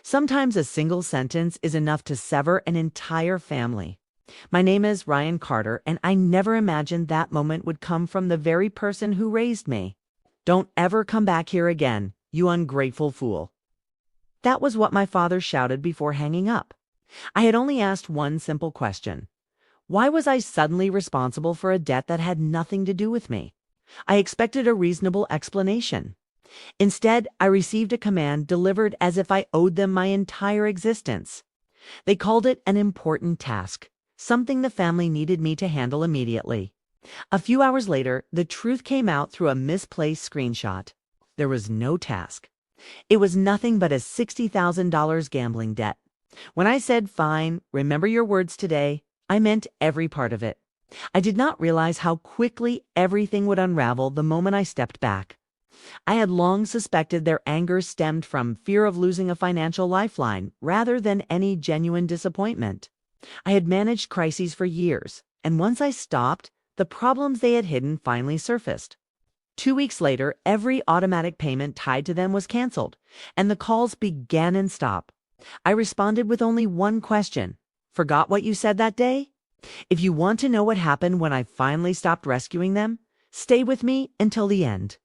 Sometimes a single sentence is enough to sever an entire family. My name is Ryan Carter, and I never imagined that moment would come from the very person who raised me. Don't ever come back here again, you ungrateful fool. That was what my father shouted before hanging up. I had only asked one simple question. Why was I suddenly responsible for a debt that had nothing to do with me? I expected a reasonable explanation. Instead, I received a command delivered as if I owed them my entire existence. They called it an important task, something the family needed me to handle immediately. A few hours later, the truth came out through a misplaced screenshot. There was no task. It was nothing but a $60,000 gambling debt. When I said, "Fine, remember your words today," I meant every part of it. I did not realize how quickly everything would unravel the moment I stepped back. I had long suspected their anger stemmed from fear of losing a financial lifeline rather than any genuine disappointment. I had managed crises for years, and once I stopped, the problems they had hidden finally surfaced. 2 weeks later, every automatic payment tied to them was canceled, and the calls began and stopped. I responded with only one question. Forgot what you said that day? If you want to know what happened when I finally stopped rescuing them, stay with me until the end.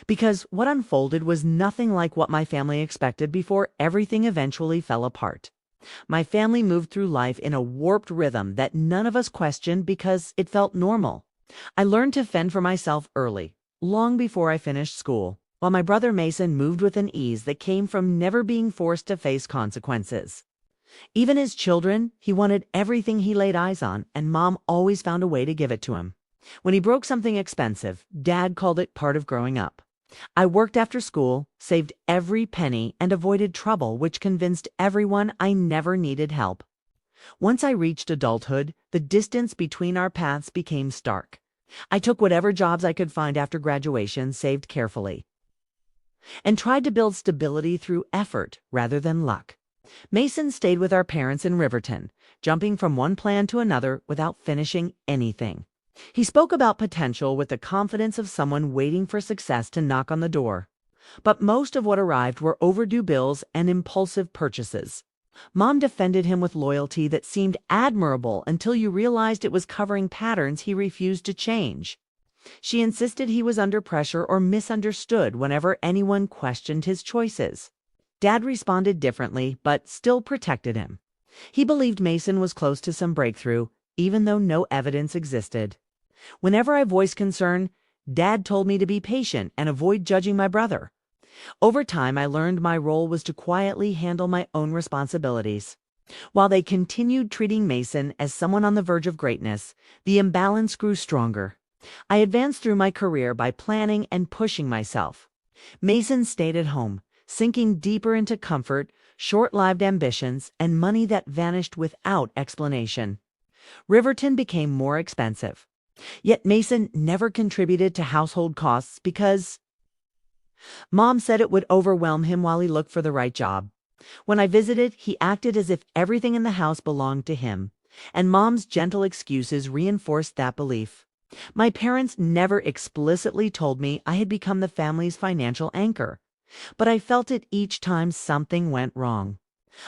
Because what unfolded was nothing like what my family expected before everything eventually fell apart. My family moved through life in a warped rhythm that none of us questioned because it felt normal. I learned to fend for myself early, long before I finished school, while my brother Mason moved with an ease that came from never being forced to face consequences. Even as children, he wanted everything he laid eyes on, and Mom always found a way to give it to him. When he broke something expensive, Dad called it part of growing up. I worked after school, saved every penny, and avoided trouble, which convinced everyone I never needed help. Once I reached adulthood, the distance between our paths became stark. I took whatever jobs I could find after graduation, saved carefully, and tried to build stability through effort rather than luck. Mason stayed with our parents in Riverton, jumping from one plan to another without finishing anything. He spoke about potential with the confidence of someone waiting for success to knock on the door. But most of what arrived were overdue bills and impulsive purchases. Mom defended him with loyalty that seemed admirable until you realized it was covering patterns he refused to change. She insisted he was under pressure or misunderstood whenever anyone questioned his choices. Dad responded differently, but still protected him. He believed Mason was close to some breakthrough, even though no evidence existed. Whenever I voiced concern, Dad told me to be patient and avoid judging my brother. Over time, I learned my role was to quietly handle my own responsibilities. While they continued treating Mason as someone on the verge of greatness, the imbalance grew stronger. I advanced through my career by planning and pushing myself. Mason stayed at home, sinking deeper into comfort, short-lived ambitions, and money that vanished without explanation. Riverton became more expensive. Yet Mason never contributed to household costs because Mom said it would overwhelm him while he looked for the right job. When I visited, he acted as if everything in the house belonged to him, and Mom's gentle excuses reinforced that belief. My parents never explicitly told me I had become the family's financial anchor, but I felt it each time something went wrong.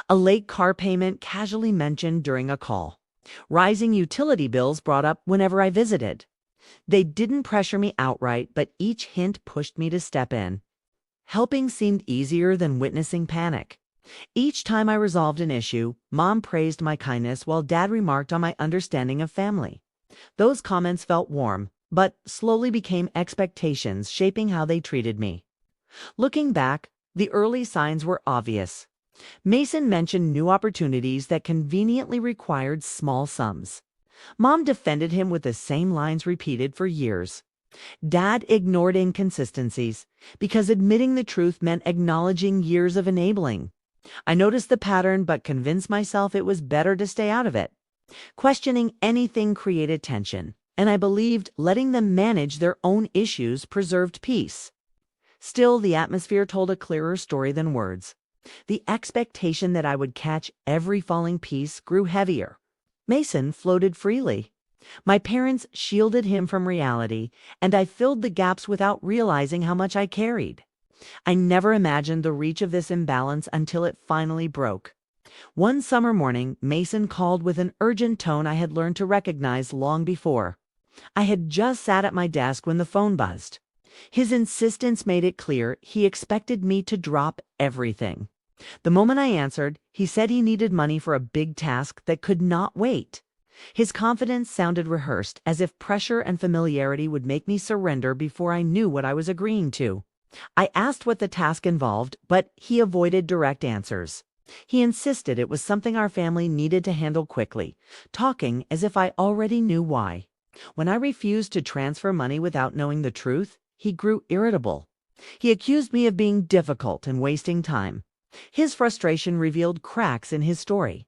A late car payment casually mentioned during a call. Rising utility bills brought up whenever I visited. They didn't pressure me outright, but each hint pushed me to step in. Helping seemed easier than witnessing panic. Each time I resolved an issue, Mom praised my kindness while Dad remarked on my understanding of family. Those comments felt warm, but slowly became expectations shaping how they treated me. Looking back, the early signs were obvious. Mason mentioned new opportunities that conveniently required small sums. Mom defended him with the same lines repeated for years. Dad ignored inconsistencies because admitting the truth meant acknowledging years of enabling. I noticed the pattern but convinced myself it was better to stay out of it. Questioning anything created tension, and I believed letting them manage their own issues preserved peace. Still, the atmosphere told a clearer story than words. The expectation that I would catch every falling piece grew heavier. Mason floated freely. My parents shielded him from reality, and I filled the gaps without realizing how much I carried. I never imagined the reach of this imbalance until it finally broke. One summer morning, Mason called with an urgent tone I had learned to recognize long before. I had just sat at my desk when the phone buzzed. His insistence made it clear he expected me to drop everything. The moment I answered, he said he needed money for a big task that could not wait. His confidence sounded rehearsed, as if pressure and familiarity would make me surrender before I knew what I was agreeing to. I asked what the task involved, but he avoided direct answers. He insisted it was something our family needed to handle quickly, talking as if I already knew why. When I refused to transfer money without knowing the truth, he grew irritable. He accused me of being difficult and wasting time. His frustration revealed cracks in his story.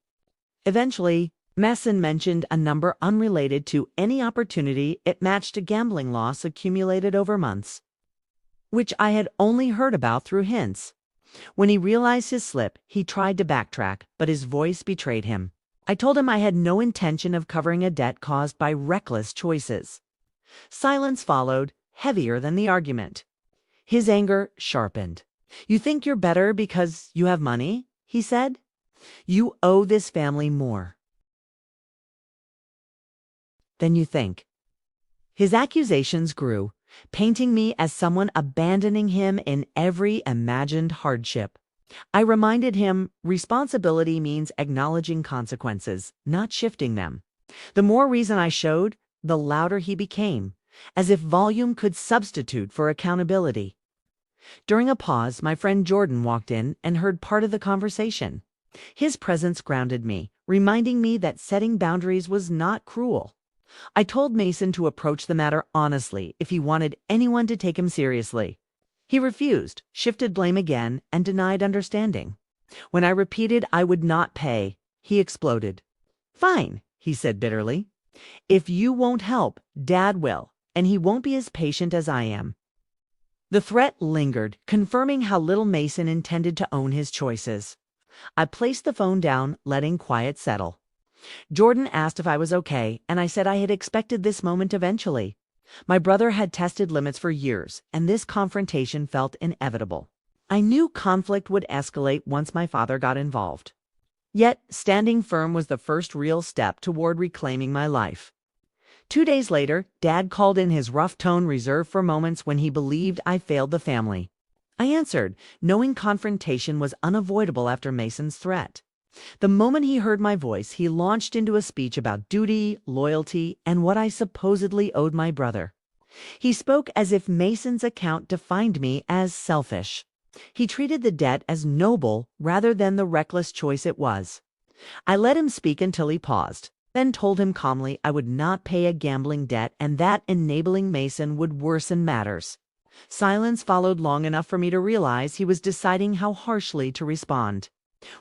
Eventually, Mason mentioned a number unrelated to any opportunity it matched a gambling loss accumulated over months, which I had only heard about through hints. When he realized his slip, he tried to backtrack, but his voice betrayed him. I told him I had no intention of covering a debt caused by reckless choices. Silence followed, heavier than the argument. His anger sharpened. "You think you're better because you have money?" he said. "You owe this family more than you think." His accusations grew, painting me as someone abandoning him in every imagined hardship. I reminded him responsibility means acknowledging consequences, not shifting them. The more reason I showed, the louder he became, as if volume could substitute for accountability. During a pause, my friend Jordan walked in and heard part of the conversation. His presence grounded me, reminding me that setting boundaries was not cruel. I told Mason to approach the matter honestly if he wanted anyone to take him seriously. He refused, shifted blame again, and denied understanding. When I repeated I would not pay, he exploded. "Fine," he said bitterly. "If you won't help, Dad will, and he won't be as patient as I am." The threat lingered, confirming how little Mason intended to own his choices. I placed the phone down, letting quiet settle. Jordan asked if I was okay, and I said I had expected this moment eventually. My brother had tested limits for years, and this confrontation felt inevitable. I knew conflict would escalate once my father got involved. Yet, standing firm was the first real step toward reclaiming my life. 2 days later, Dad called in his rough tone reserved for moments when he believed I failed the family. I answered, knowing confrontation was unavoidable after Mason's threat. The moment he heard my voice, he launched into a speech about duty, loyalty, and what I supposedly owed my brother. He spoke as if Mason's account defined me as selfish. He treated the debt as noble rather than the reckless choice it was. I let him speak until he paused, then told him calmly I would not pay a gambling debt and that enabling Mason would worsen matters. Silence followed long enough for me to realize he was deciding how harshly to respond.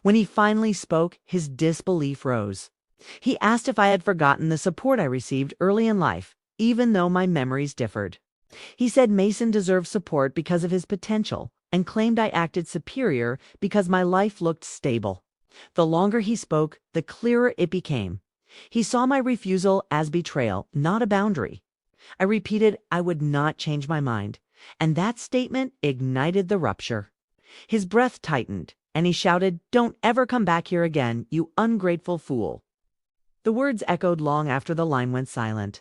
When he finally spoke, his disbelief rose. He asked if I had forgotten the support I received early in life, even though my memories differed. He said Mason deserved support because of his potential, and claimed I acted superior because my life looked stable. The longer he spoke, the clearer it became. He saw my refusal as betrayal, not a boundary. I repeated I would not change my mind, and that statement ignited the rupture. His breath tightened, and he shouted, "Don't ever come back here again, you ungrateful fool." The words echoed long after the line went silent.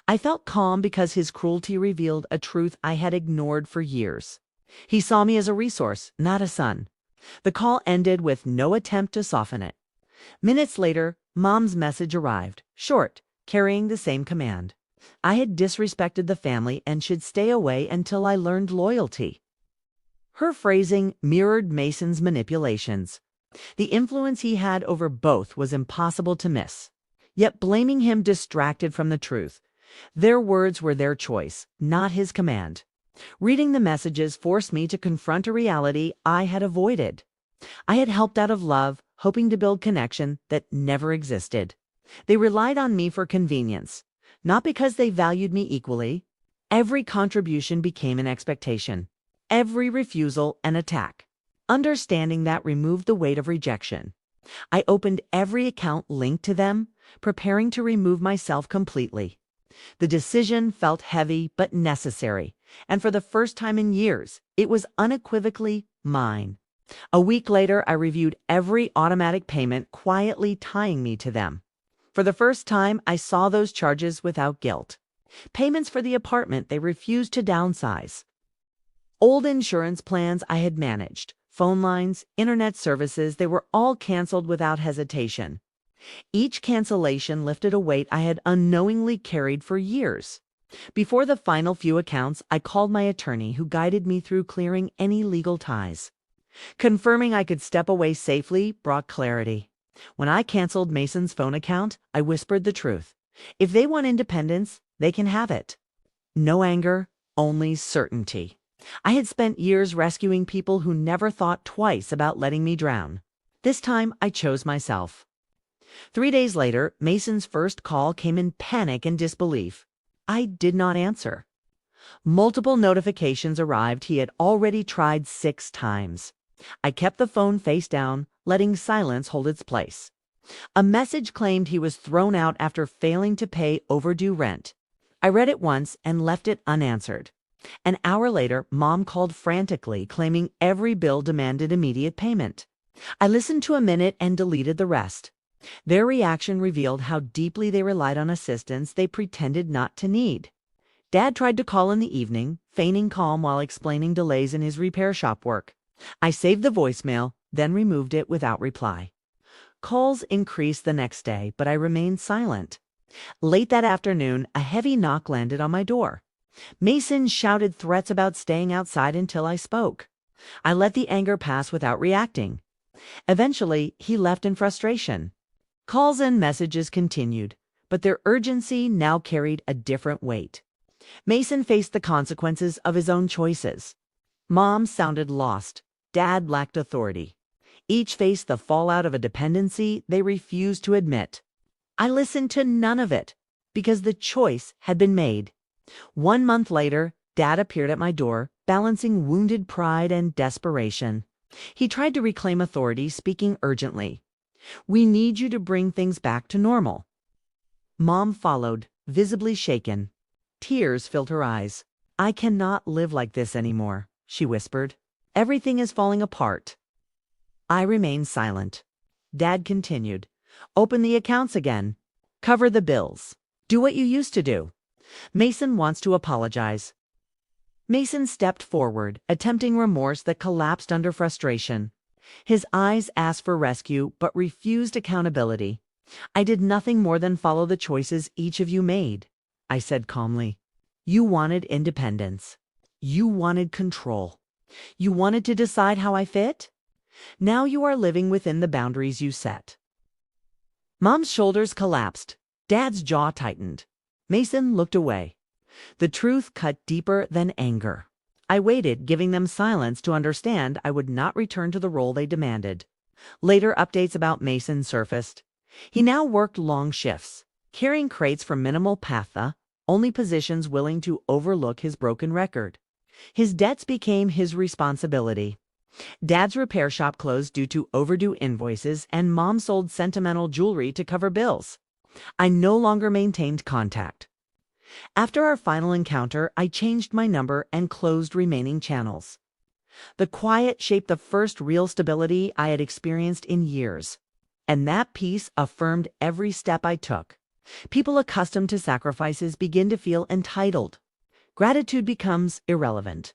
I felt calm because his cruelty revealed a truth I had ignored for years. He saw me as a resource, not a son. The call ended with no attempt to soften it. Minutes later, Mom's message arrived, short, carrying the same command. I had disrespected the family and should stay away until I learned loyalty. Her phrasing mirrored Mason's manipulations. The influence he had over both was impossible to miss. Yet blaming him distracted from the truth. Their words were their choice, not his command. Reading the messages forced me to confront a reality I had avoided. I had helped out of love, hoping to build connection that never existed. They relied on me for convenience, not because they valued me equally. Every contribution became an expectation. Every refusal an attack. Understanding that removed the weight of rejection. I opened every account linked to them, preparing to remove myself completely. The decision felt heavy but necessary, And for the first time in years, it was unequivocally mine. A week later, I reviewed every automatic payment, quietly tying me to them. For the first time, I saw those charges without guilt. Payments for the apartment they refused to downsize. Old insurance plans I had managed, phone lines, internet services, they were all canceled without hesitation. Each cancellation lifted a weight I had unknowingly carried for years. Before the final few accounts, I called my attorney, who guided me through clearing any legal ties. Confirming I could step away safely brought clarity. When I canceled Mason's phone account, I whispered the truth. If they want independence, they can have it. No anger, only certainty. I had spent years rescuing people who never thought twice about letting me drown. This time, I chose myself. 3 days later, Mason's first call came in panic and disbelief. I did not answer. Multiple notifications arrived. He had already tried 6 times. I kept the phone face down, letting silence hold its place. A message claimed he was thrown out after failing to pay overdue rent. I read it once and left it unanswered. An hour later, Mom called frantically, claiming every bill demanded immediate payment. I listened to a minute and deleted the rest. Their reaction revealed how deeply they relied on assistance they pretended not to need. Dad tried to call in the evening, feigning calm while explaining delays in his repair shop work. I saved the voicemail, then removed it without reply. Calls increased the next day, but I remained silent. Late that afternoon, a heavy knock landed on my door. Mason shouted threats about staying outside until I spoke. I let the anger pass without reacting. Eventually, he left in frustration. Calls and messages continued, but their urgency now carried a different weight. Mason faced the consequences of his own choices. Mom sounded lost. Dad lacked authority. Each faced the fallout of a dependency they refused to admit. I listened to none of it because the choice had been made. 1 month later, Dad appeared at my door, balancing wounded pride and desperation. He tried to reclaim authority, speaking urgently. "We need you to bring things back to normal." Mom followed, visibly shaken. Tears filled her eyes. "I cannot live like this anymore," she whispered. "Everything is falling apart." I remained silent. Dad continued. "Open the accounts again. Cover the bills. Do what you used to do. Mason wants to apologize." Mason stepped forward, attempting remorse that collapsed under frustration. His eyes asked for rescue, but refused accountability. "I did nothing more than follow the choices each of you made," I said calmly. "You wanted independence. You wanted control. You wanted to decide how I fit. Now you are living within the boundaries you set." Mom's shoulders collapsed. Dad's jaw tightened. Mason looked away. The truth cut deeper than anger. I waited, giving them silence to understand I would not return to the role they demanded. Later, updates about Mason surfaced. He now worked long shifts, carrying crates for minimal patha, only positions willing to overlook his broken record. His debts became his responsibility. Dad's repair shop closed due to overdue invoices, and Mom sold sentimental jewelry to cover bills. I no longer maintained contact. After our final encounter, I changed my number and closed remaining channels. The quiet shaped the first real stability I had experienced in years, and that peace affirmed every step I took. People accustomed to sacrifices begin to feel entitled. Gratitude becomes irrelevant.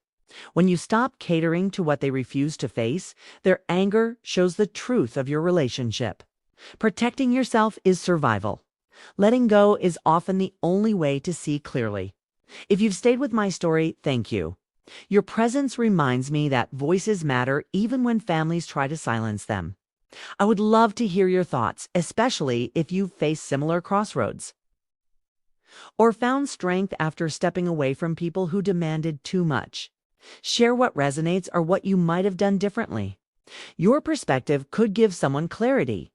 When you stop catering to what they refuse to face, their anger shows the truth of your relationship. Protecting yourself is survival. Letting go is often the only way to see clearly. If you've stayed with my story, thank you. Your presence reminds me that voices matter even when families try to silence them. I would love to hear your thoughts, especially if you've faced similar crossroads or found strength after stepping away from people who demanded too much. Share what resonates or what you might have done differently. Your perspective could give someone clarity.